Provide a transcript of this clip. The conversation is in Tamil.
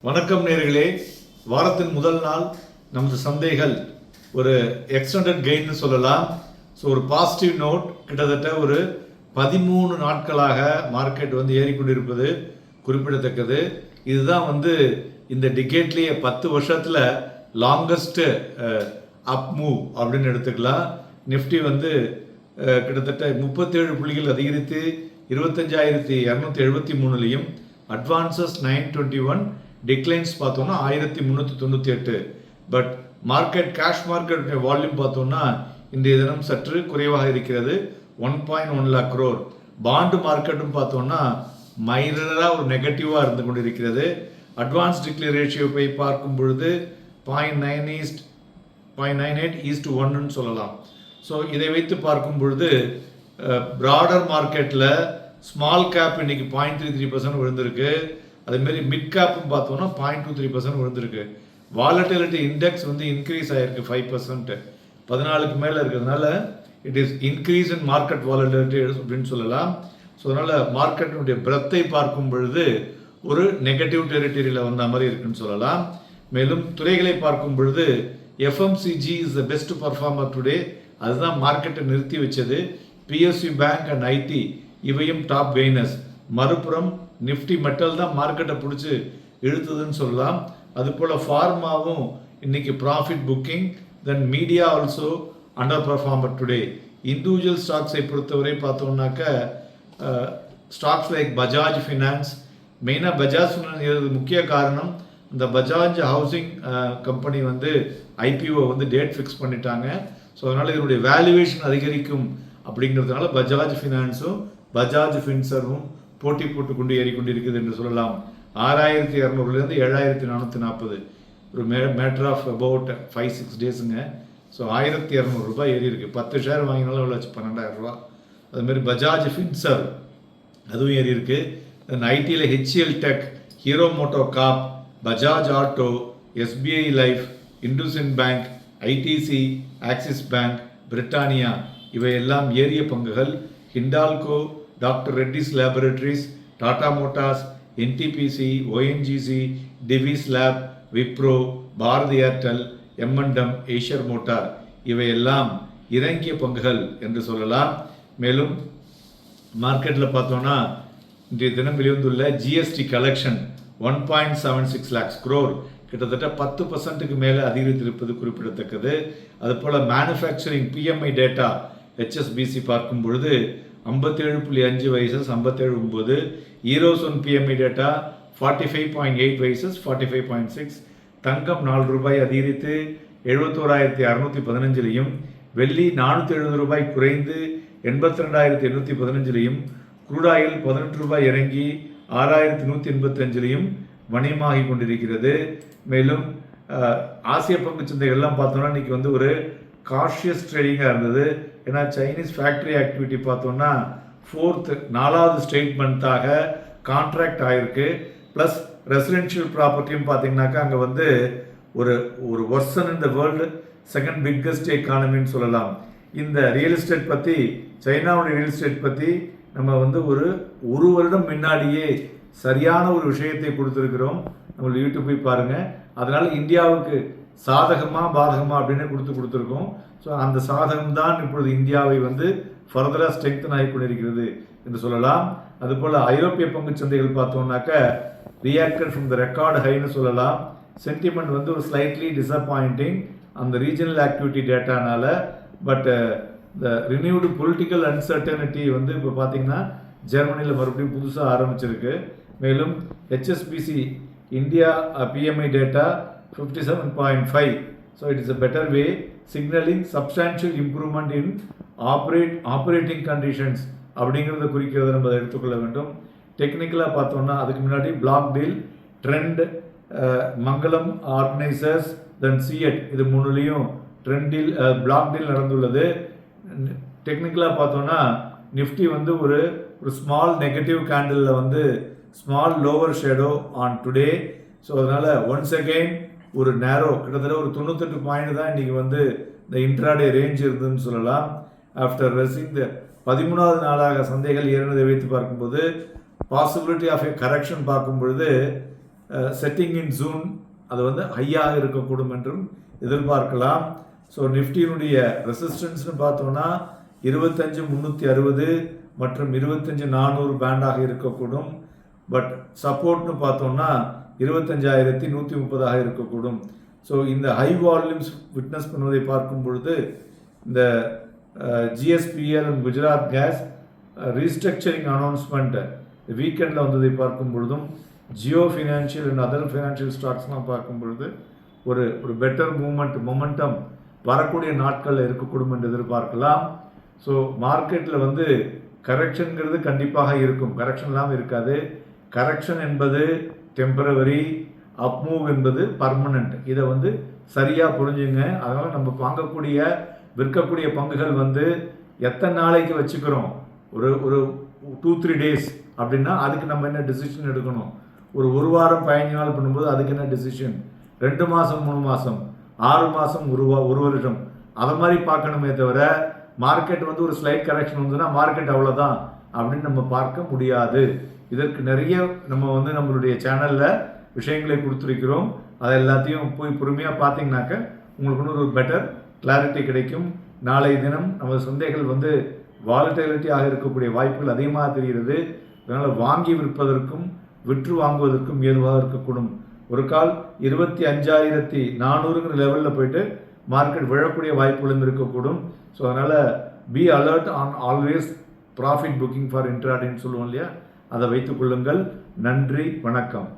வணக்கம் நேர்களே. வாரத்தின் முதல் நாள் நமது சந்தைகள் ஒரு எக்ஸ்டெண்டட் கெயின்னு சொல்லலாம். ஸோ ஒரு பாசிட்டிவ் நோட். கிட்டத்தட்ட ஒரு 13 நாட்களாக மார்க்கெட் ஏறிக்கொண்டிருப்பது குறிப்பிடத்தக்கது. இதுதான் இந்த டிகேட்லேயே 10 வருஷத்தில் லாங்கஸ்ட் அப் மூவ் அப்படின்னு எடுத்துக்கலாம். நிஃப்டி கிட்டத்தட்ட 37 புள்ளிகள் அதிகரித்து 25,273லையும், அட்வான்சஸ் 921, டிக்ளைன்ஸ் பார்த்தோம்னா 1398. But market cash market volume பார்த்தோம்னா இன்றைய தினம் சற்று குறைவாக இருக்கிறது, 1.1 lakh crore. பாண்டு மார்க்கெட்டும் பார்த்தோம்னா மைனராக ஒரு நெகட்டிவாக இருந்து கொண்டிருக்கிறது. அட்வான்ஸ் டிக்ளேர் ரேஷியோ போய் பார்க்கும் பொழுது 0.98:1 சொல்லலாம். ஸோ இதை வைத்து பார்க்கும் பொழுது ப்ராடர் மார்க்கெட்டில் ஸ்மால் கேப் இன்னைக்கு 0.33% விழுந்திருக்கு. அதேமாரி மிட் கேப்பும் பார்த்தோம்னா 0.23% விழுந்திருக்கு. வாலட்டிலிட்டி இண்டெக்ஸ் இன்க்ரீஸ் ஆகிருக்கு 5%, 14க்கு மேலே இருக்கிறதுனால it is increase in market volatility அப்படின்னு சொல்லலாம். ஸோ அதனால் மார்க்கெட்டினுடைய பிரத்தை பார்க்கும் பொழுது ஒரு நெகட்டிவ் டெரிட்டரியில் வந்த மாதிரி இருக்குன்னு சொல்லலாம். மேலும் துறைகளை பார்க்கும் பொழுது FMCG is the best performer today. அதுதான் மார்க்கெட்டை நிறுத்தி வச்சது. பிஎஸ்சி பேங்க் அண்ட் ஐடி இவையும் டாப் கெய்னர்ஸ். மறுபுறம் நிஃப்டி மெட்டல் தான் மார்க்கெட்டை பிடிச்சி இழுத்ததுன்னு சொல்லலாம். அதுபோல் ஃபார்மாவும் இன்னைக்கு profit booking. Then media also underperformer today. Individual ஸ்டாக்ஸை பொறுத்தவரை பார்த்தோம்னாக்க ஸ்டாக்ஸ் லைக் பஜாஜ் ஃபினான்ஸ், மெயினாக பஜாஜ் ஃபினான்ஸ் முக்கிய காரணம் இந்த Bajaj housing company IPO date fix பண்ணிட்டாங்க. ஸோ அதனால் இதனுடைய வேல்யூவேஷன் அதிகரிக்கும் அப்படிங்கிறதுனால பஜாஜ் ஃபினான்ஸும் பஜாஜ் ஃபின்சர்வும் போட்டி போட்டுக்கொண்டு ஏறிக்கொண்டிருக்குது என்று சொல்லலாம். 6,200லேருந்து 7,440, ஒரு மேட்டர் ஆஃப் அபவுட் 5-6 டேஸுங்க. ஸோ 1,200 ரூபாய் ஏறி இருக்குது. 10 ஷேர் வாங்கினாலும் எவ்வளோ ஆச்சு? 12,000 ரூபா. அதுமாரி பஜாஜ் ஃபின்சர் அதுவும் ஏறி இருக்குது. தென் ஐடியில் HCL Tech, Hero MotoCorp, Bajaj auto, SBI life, IndusInd bank, ITC, Axis bank, Britannia இவையெல்லாம் ஏறிய பங்குகள். Hindalco, doctor Reddy's laboratories, Tata Motors, NTPC, ONGC, Divi's lab, Wipro, Bharti Airtel, M and M, Eicher motor இவையெல்லாம் இறங்கிய பங்குகள் என்று சொல்லலாம். மேலும் மார்க்கெட்டில் பார்த்தோன்னா இன்றைய தினம் வெளிவந்துள்ள ஜிஎஸ்டி கலெக்ஷன் 1.76 lakhs crore, கிட்டத்தட்ட 10%க்கு மேலே அதிகரித்திருப்பது குறிப்பிடத்தக்கது. அதுபோல் மேனுஃபேக்சரிங் பிஎம்ஐ டேட்டா ஹெச்எஸ்பிசி பார்க்கும் பொழுது 57.5 versus 57.9. Eurozone PMI data 45.8 versus 45.6. தங்கம் 4 ரூபாய் அதிகரித்து 71,615லையும், வெள்ளி 470 ரூபாய் குறைந்து 82,815லையும், குரூடாயில் 18 ரூபாய் இறங்கி 6,185லையும் வணிகமாகி கொண்டிருக்கிறது. மேலும் ஆசிய பங்கு சந்தைகள்லாம் பார்த்தோம்னா இன்னைக்கு ஒரு காஷியஸ் ட்ரேடிங்காக இருந்தது. ஏன்னா சைனீஸ் ஃபேக்ட்ரி ஆக்டிவிட்டி பார்த்தோம்னா 4வது ஸ்டேட்மெண்ட்டாக கான்ட்ராக்ட் ஆகிருக்கு. ப்ளஸ் ரெசிடென்ஷியல் ப்ராப்பர்ட்டியும் பார்த்தீங்கன்னாக்கா அங்கே ஒரு ஒரு வர்சன் இந்த வேர்ல்டு செகண்ட் பிக்கஸ்ட் எக்கானமின்னு சொல்லலாம். இந்த ரியல் எஸ்டேட் பற்றி, சைனாவுடைய ரியல் எஸ்டேட் பற்றி நம்ம ஒரு வருடம் முன்னாடியே சரியான ஒரு விஷயத்தை கொடுத்துருக்கிறோம். நம்ம யூடியூப் போய் பாருங்கள். அதனால் இந்தியாவுக்கு சாதகமாக பாதகமாக அப்படின்னு கொடுத்துருக்கோம். ஸோ அந்த சாதகம் தான் இப்பொழுது இந்தியாவை ஃபர்தராக ஸ்ட்ரெங்தன் ஆகி கொண்டிருக்கிறது என்று சொல்லலாம். அதுபோல் ஐரோப்பிய பங்கு சந்தைகள் பார்த்தோம்னாக்க ரியாக்டட் ஃப்ரம் த ரெக்கார்டு ஹைன்னு சொல்லலாம். சென்டிமெண்ட் ஒரு ஸ்லைட்லி டிசப்பாயிண்டிங் அந்த ரீஜனல் ஆக்டிவிட்டி டேட்டானால. But the renewed political uncertainty இப்போ பார்த்தீங்கன்னா ஜெர்மனியில் மறுபடியும் புதுசாக ஆரம்பிச்சிருக்கு. மேலும் HSBC India PMI data 57.5. So it is a better way signalling substantial improvement in operating conditions அப்படிங்கிறத குறிக்கிறத நம்ம எடுத்துக்கொள்ள வேண்டும். டெக்னிக்கலாக பார்த்தோம்னா அதுக்கு முன்னாடி block deal, trend, Mangalam organisers, then CEAT இது மூணுலேயும் ட்ரெண்ட் டீல், பிளாக் டீல் நடந்துள்ளது. டெக்னிக்கலாக பார்த்தோம்னா நிஃப்டி ஒரு ஸ்மால் நெகட்டிவ் கேண்டிலில் small lower shadow on today. So அதனால் ஒன்ஸ் அகெயின் ஒரு நேரோ கிட்டத்தட்ட ஒரு 98 பாயிண்ட் தான் இன்றைக்கி இந்த இன்ட்ராடே ரேஞ்ச் இருந்ததுன்னு சொல்லலாம். ஆஃப்டர் ரெசிங் 13வது நாளாக சந்தைகள் ஏறினதை வைத்து பார்க்கும்போது பாசிபிலிட்டி ஆஃப் ஏ கரெக்ஷன் பார்க்கும் பொழுது செட்டிங் இன் ஜூன் அது வந்து ஹையாக இருக்கக்கூடும் என்றும் எதிர்பார்க்கலாம். ஸோ நிஃப்டியினுடைய ரெசிஸ்டன்ஸ்னு பார்த்தோன்னா 25,360 மற்றும் 25,400 பேண்டாக இருக்கக்கூடும். பட் சப்போர்ட்னு பார்த்தோம்னா 25,130 இருக்கக்கூடும். ஸோ இந்த ஹை வால்யூம்ஸ் விட்னஸ் பண்ணுவதை பார்க்கும் பொழுது இந்த GSPL and Gujarat gas restructuring announcement வீக்கெண்டில் வந்ததை பார்க்கும் பொழுதும் Jio financial and other financial ஸ்டாக்ஸ்லாம் பார்க்கும் பொழுது ஒரு பெட்டர் மொமெண்டம் வரக்கூடிய நாட்களில் இருக்கக்கூடும் என்று எதிர்பார்க்கலாம். ஸோ மார்க்கெட்டில் வந்து கரெக்ஷனுங்கிறது கண்டிப்பாக இருக்கும், கரெக்ஷன் இல்லாமல் இருக்காது. கரெக்ஷன் என்பது டெம்பரவரி, அப்மூவ் என்பது பர்மனண்ட். இதை வந்து சரியாக புரிஞ்சுங்க. அதனால் நம்ம வாங்கக்கூடிய விற்கக்கூடிய பங்குகள் வந்து எத்தனை நாளைக்கு வச்சுக்கிறோம், ஒரு 2-3 டேஸ் அப்படின்னா அதுக்கு நம்ம என்ன டிசிஷன் எடுக்கணும். ஒரு வாரம் 15 நாள் பண்ணும்போது அதுக்கு என்ன டிசிஷன், 2 மாதம் 3 மாதம் 6 மாதம் 1 வருஷம் அதை மாதிரி பார்க்கணுமே தவிர மார்க்கெட் வந்து ஒரு ஸ்லைட் கரெக்ஷன் வந்துன்னா மார்க்கெட் அவ்வளோதான் அப்படின்னு நம்ம பார்க்க முடியாது. இதற்கு நிறைய நம்ம வந்து நம்மளுடைய சேனலில் விஷயங்களை கொடுத்துருக்கிறோம். அதை எல்லாத்தையும் போய் பொறுமையாக பார்த்தீங்கன்னாக்க உங்களுக்கு ஒரு பெட்டர் கிளாரிட்டி கிடைக்கும். நாளைய தினம் நமது சந்தைகள் வந்து வாலட்டிலிட்டியாக இருக்கக்கூடிய வாய்ப்புகள் அதிகமாக தெரிகிறது. அதனால் வாங்கி விற்பதற்கும் விற்று வாங்குவதற்கும் ஏதுவாக இருக்கக்கூடும். ஒரு கால் 25,400ங்கிற லெவலில் போயிட்டு மார்க்கெட் விழக்கூடிய வாய்ப்புகளும் இருக்கக்கூடும். ஸோ அதனால் be alert on always profit booking for இன்ட்ராடேன்னு சொல்லுவோம் இல்லையா, அதை வைத்துக் கொள்ளுங்கள். நன்றி, வணக்கம்.